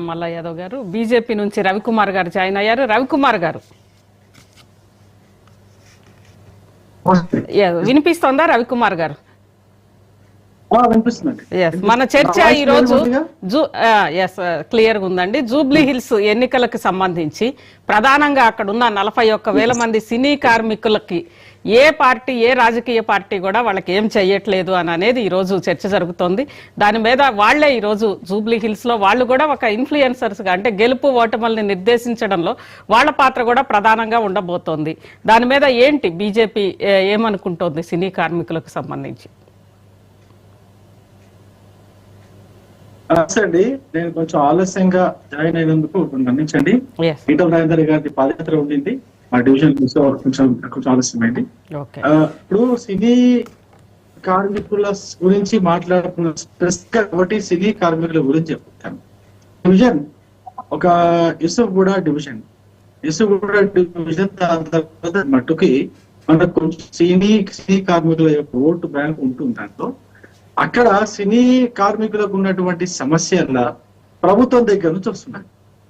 మల్ల యాదవ్ గారు. బీజేపీ నుంచి రవికుమార్ గారు జాయిన్ అయ్యారు. రవికుమార్ గారు వినిపిస్తోందా? రవికుమార్ గారు మన చర్చ ఈ రోజు క్లియర్ గా ఉందండి. జూబ్లీ హిల్స్ ఎన్నికలకు సంబంధించి ప్రధానంగా అక్కడ ఉన్న 41,000 మంది సినీ కార్మికులకి ఏ పార్టీ, ఏ రాజకీయ పార్టీ కూడా వాళ్ళకి ఏం చెయ్యట్లేదు అని అనేది ఈ రోజు చర్చ జరుగుతోంది. దాని మీద వాళ్లే ఈ రోజు జూబ్లీ హిల్స్ లో వాళ్ళు కూడా ఒక ఇన్ఫ్లుయెన్సర్స్ గా, అంటే గెలుపు ఓటముల్ని నిర్దేశించడంలో వాళ్ళ పాత్ర కూడా ప్రధానంగా ఉండబోతోంది. దాని మీద ఏంటి బీజేపీ ఏమనుకుంటోంది సినీ కార్మికులకు సంబంధించి? అండి, నేను కొంచెం ఆలస్యంగా జాయిన్ అయినందుకు మన్నించండి. ఈటల రాజేందర్ గారి పాదయాత్ర ఉండింది, మా డివిజన్ కొంచెం ఆలస్యమైంది. ఇప్పుడు సినీ కార్మికుల గురించి మాట్లాడుతున్న కాబట్టి సినీ కార్మికుల గురించి చెప్తాను. డివిజన్ ఒక యూసుఫ్గూడ డివిజన్ మట్టుకి మనకు కొంచెం సినీ కార్మికుల యొక్క ఓటు బ్యాంక్ ఉంటుంది. దాంట్లో అక్కడ సినీ కార్మికులకు ఉన్నటువంటి సమస్యల ప్రభుత్వం దగ్గర నుంచి వస్తున్నాయి.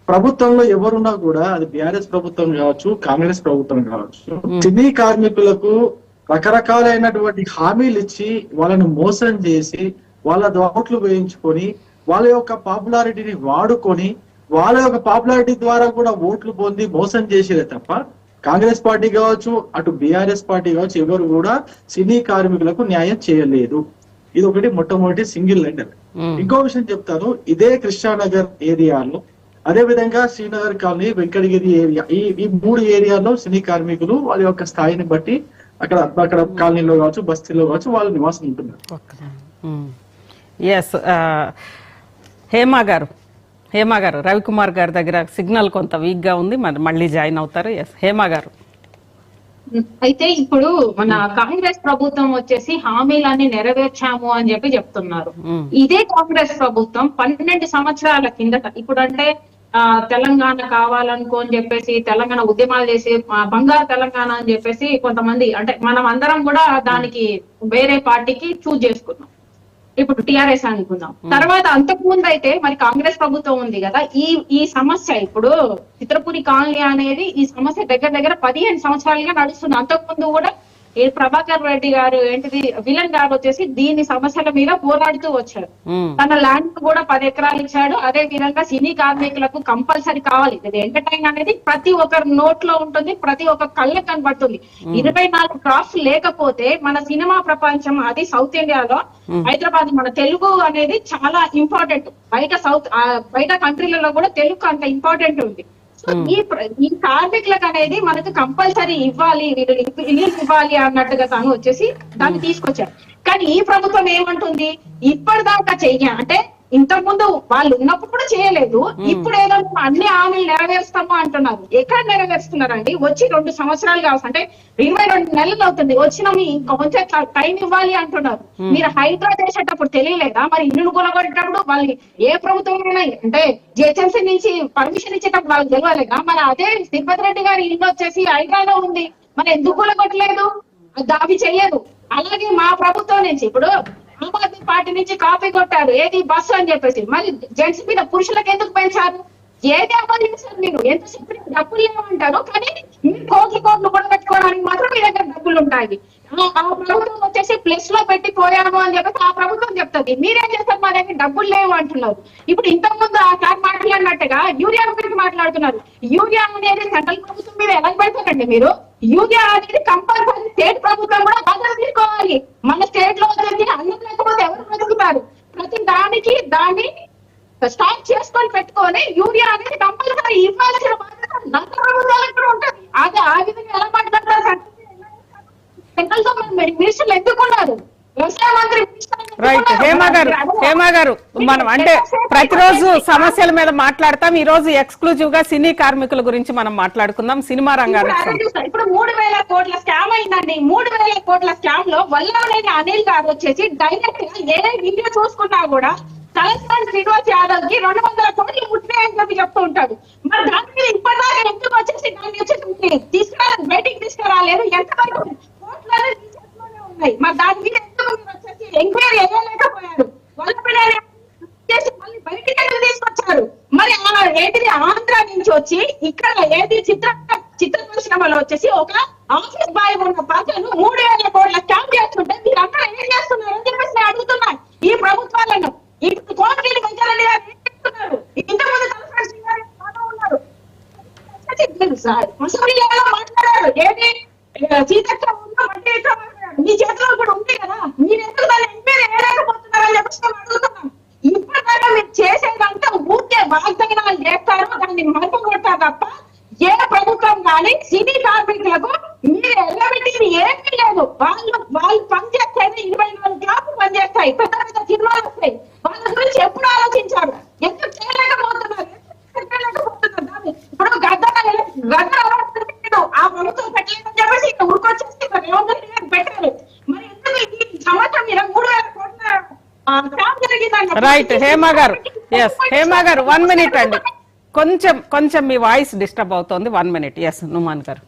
ప్రభుత్వంలో ఎవరున్నా కూడా, అది బీఆర్ఎస్ ప్రభుత్వం కావచ్చు, కాంగ్రెస్ ప్రభుత్వం కావచ్చు, సినీ కార్మికులకు రకరకాలైనటువంటి హామీలు ఇచ్చి వాళ్ళను మోసం చేసి వాళ్ళ ఓట్లు వేయించుకొని వాళ్ళ యొక్క పాపులారిటీని వాడుకొని వాళ్ళ యొక్క పాపులారిటీ ద్వారా కూడా ఓట్లు పొంది మోసం చేసేదే తప్ప కాంగ్రెస్ పార్టీ కావచ్చు, అటు బీఆర్ఎస్ పార్టీ కావచ్చు, ఎవరు కూడా సినీ కార్మికులకు న్యాయం చేయలేదు. ఇది ఒకటి మొట్టమొదటి సింగిల్ లైన్. ఇంకో విషయం చెప్తాను, ఇదే కృష్ణానగర్ ఏరియాలో, అదే విధంగా శ్రీనగర్ కాలనీ, వెంకటగిరి ఏరియా, ఈ 3 ఏరియాల్లో సినీ కార్మికులు వాళ్ళ యొక్క స్థాయిని బట్టి అక్కడ కాలనీలో కావచ్చు, బస్తీలో కావచ్చు, వాళ్ళ నివాసం ఉంటున్నారు. హేమ గారు రవికుమార్ గారి దగ్గర సిగ్నల్ కొంత వీక్ గా ఉంది, మళ్ళీ జాయిన్ అవుతారు. హేమ గారు, అయితే ఇప్పుడు మన కాంగ్రెస్ ప్రభుత్వం వచ్చేసి హామీలన్నీ నెరవేర్చాము అని చెప్పి చెప్తున్నారు. ఇదే కాంగ్రెస్ ప్రభుత్వం 12 సంవత్సరాల కిందట, ఇప్పుడు అంటే తెలంగాణ కావాలనుకో అని చెప్పేసి తెలంగాణ ఉద్యమాలు చేసి బంగారు తెలంగాణ అని చెప్పేసి కొంతమంది, అంటే మనం అందరం కూడా దానికి వేరే పార్టీకి చూజ్ చేసుకున్నాం. ఇప్పుడు టిఆర్ఎస్ అనుకుందాం. తర్వాత అంతకుముందు అయితే మరి కాంగ్రెస్ ప్రభుత్వం ఉంది కదా, ఈ సమస్య ఇప్పుడు చిత్రపురి కాలనీ అనేది ఈ సమస్య దగ్గర 15 సంవత్సరాలుగా నడుస్తుంది. అంతకుముందు కూడా ప్రభాకర్ రెడ్డి గారు ఏంటిది విలన్ గారు వచ్చేసి దీని సమస్యల మీద పోరాడుతూ వచ్చారు. తన ల్యాండ్ కూడా 10 ఎకరాలు ఇచ్చాడు. అదే విధంగా సినీ కార్మికులకు కంపల్సరీ కావాలి. ఇది ఎంటర్టైన్ అనేది ప్రతి ఒక్కరి నోట్లో ఉంటుంది, ప్రతి ఒక్క కళ్ళకి కనబడుతుంది. 24 క్రాఫ్ట్స్ లేకపోతే మన సినిమా ప్రపంచం, అది సౌత్ ఇండియాలో హైదరాబాద్, మన తెలుగు అనేది చాలా ఇంపార్టెంట్. బయట కంట్రీలలో కూడా తెలుగు అంత ఇంపార్టెంట్ ఉంది. ఈ కార్మికులకు అనేది మనకు కంపల్సరీ ఇవ్వాలి, ఇల్లు ఇవ్వాలి అన్నట్టుగా తాను వచ్చేసి దాన్ని తీసుకొచ్చారు. కానీ ఈ ప్రభుత్వం ఏమంటుంది, ఇప్పటిదాకా అంటే ఇంతకు ముందు వాళ్ళు ఉన్నప్పుడు కూడా చేయలేదు, ఇప్పుడు ఏదో అన్ని హామీలు నెరవేరుస్తాము అంటున్నారు. ఎక్కడ నెరవేరుస్తున్నారండి? వచ్చి 2 సంవత్సరాలు కావచ్చు, అంటే 22 నెలలు అవుతుంది. వచ్చినాము, ఇంకా కొంచెం టైం ఇవ్వాలి అంటున్నారు. మీరు హైడ్రా చేసేటప్పుడు తెలియలేదా? మరి ఇల్లు కొనగొట్టేటప్పుడు వాళ్ళు ఏ ప్రభుత్వం అంటే జిహెచ్ఎంసీ నుంచి పర్మిషన్ ఇచ్చేటప్పుడు వాళ్ళకి తెలియలేదా? మరి అదే తిరుపతి రెడ్డి గారి ఇల్లు వచ్చేసి హైడ్రాలో ఉంది, మరి ఎందుకు కొనగొట్టలేదు? అవి చెయ్యదు. అలాగే మా ప్రభుత్వం నుంచి ఇప్పుడు ఆమ్ ఆద్మీ పార్టీ నుంచి కాపీ కొట్టారు, ఏది బస్సు అని చెప్పేసి. మరి జెంట్స్ మీద పురుషులకు ఎందుకు పెంచారు? ఏది అమలు చేశారు? మీరు ఎంతసేపు డబ్బులు ఏమంటారు, కానీ మీరు కోట్లు కూడా పెట్టుకోవడానికి మాత్రం మీ దగ్గర డబ్బులు ఉంటాయి. ఆ ప్రభుత్వం వచ్చేసి ప్లస్ లో పెట్టి పోయాము అని చెప్పేసి ఆ ప్రభుత్వం చెప్తుంది. మీరేం చేస్తారు? మా దగ్గర డబ్బులు లేవు అంటున్నారు. ఇప్పుడు ఇంతకు ముందు ఆ సార్ మాట్లాడినట్టుగా యూరియా గురించి మాట్లాడుతున్నారు. యూరియా అనేది సెంట్రల్ ప్రభుత్వం మీద ఎలా పెడతారండి మీరు? యూరియా అనేది కంపల్సరీ స్టేట్ ప్రభుత్వం కూడా బాధ్యత తీసుకోవాలి. మన స్టేట్ లో వచ్చేసి అన్నం లేకపోతే ఎవరు బ్రతుకుతారు? ప్రతి దాన్ని స్టాక్ చేసుకొని పెట్టుకొని యూరియా అనేది కంపల్సరీ ఇవ్వాల్సిన బాధ్యత నల్ల ప్రభుత్వాలకు కూడా ఉంటుంది. అది ఆ విధంగా ఎలా మాట్లాడతారు? సెంట్రల్ గవర్నమెంట్ మినిస్టర్లు ఎందుకు ఉన్నారు? వ్యవసాయ మంత్రి రైట్. హేమ గారు మనం అంటే ప్రతిరోజు సమస్యల మీద మాట్లాడతాం. ఈ రోజు ఎక్స్క్లూజివ్ గా సినీ కార్మికుల గురించి మనం మాట్లాడుకుందాం. సినిమా రంగానికి ఇప్పుడు 3,000 కోట్ల స్కామ్ అయిందండి. 3,000 కోట్ల స్కామ్ లో వల్లభనేని అనిల్ గారు వచ్చేసి డైరెక్ట్ గా ఏ వీడియో చూసుకున్నా కూడా తలసాని శ్రీనివాస్ యాదవ్ కి 200 కోట్లు ముట్టినాయని చెప్పి చెప్తూ ఉంటాడు. మరి దాని మీద ఇప్పటిదాకా ఎందుకు వచ్చేసి దాన్ని వచ్చేసి బయటికి తీసుకురాలేదు? ఎంతవరకు కోట్లనే ఉన్నాయి. మరి దాని మీద ఎందుకు వచ్చేసి ఎంక్వైరీ వేయలేకపోయారు? వల్లభనేని మళ్ళీ బయటికి తీసుకొచ్చారు. అంటున్నారు. మరి ఏంటిది ఆంధ్ర నుంచి వచ్చి ఇక్కడ ఏది చిత్ర పరిశ్రమలో వచ్చేసి ఒక ఆఫీస్ బాయ్ ఉన్న పక్కను 3,000 కోట్ల స్కామ్ చేస్తుంటే మీరు అందరూ ఏం చేస్తున్నారు అని చెప్పేసి నేను అడుగుతున్నా ఈ ప్రభుత్వాలను. ఇప్పుడు కోమటిరెడ్డి వెంకటరెడ్డి గారు ఏం చేస్తున్నారు? ఇంతకుముందు తలసాని శ్రీనివాస్ గారు బాగా ఉన్నారు. అసెంబ్లీలో మాట్లాడారు ఏది సీతక్క మట్టి మాట్లాడారు. మీ చేతిలో కూడా ఉంది కదా, మీరు ఎందుకు దాన్ని ఎంపీలు వేయలేకపోతున్నారని చెప్పేసి నేను అడుగుతున్నాను. ఇప్పటిదాకా మీరు చేసేదంతా ఊరికే వాగ్దానాలు చేస్తారు, దాన్ని మలుపు కొడతారు తప్ప ఏ ప్రభుత్వం కానీ సినీ కార్మికులకు మీరు ఎల్లబెట్టింది ఏమీ లేదు. వాళ్ళు పనిచేస్తేనే 24 క్లాసులు పనిచేస్తాయి, పెద్ద పెద్ద సినిమాలు వస్తాయి. వాళ్ళ గురించి ఎప్పుడు ఆలోచించారు? ఎందుకు చేయలేకపోతున్నారు? దాన్ని ఇప్పుడు గద్దరు ఆ ప్రభుత్వం పెట్టలేదని చెప్పేసి ఇక్కడ ఉరికొచ్చేసి పెట్టారు. మరి ఎందుకు ఈ సంవత్సరం మీరు 3,000 కోట్ల స్కామ్ జరిగిందని రైట్ హేమ గారు, ఎస్ హేమ గారు 1 minute అండి, కొంచెం మీ వాయిస్ డిస్టర్బ్ అవుతోంది. 1 minute. ఎస్ నుమాన్ గారు.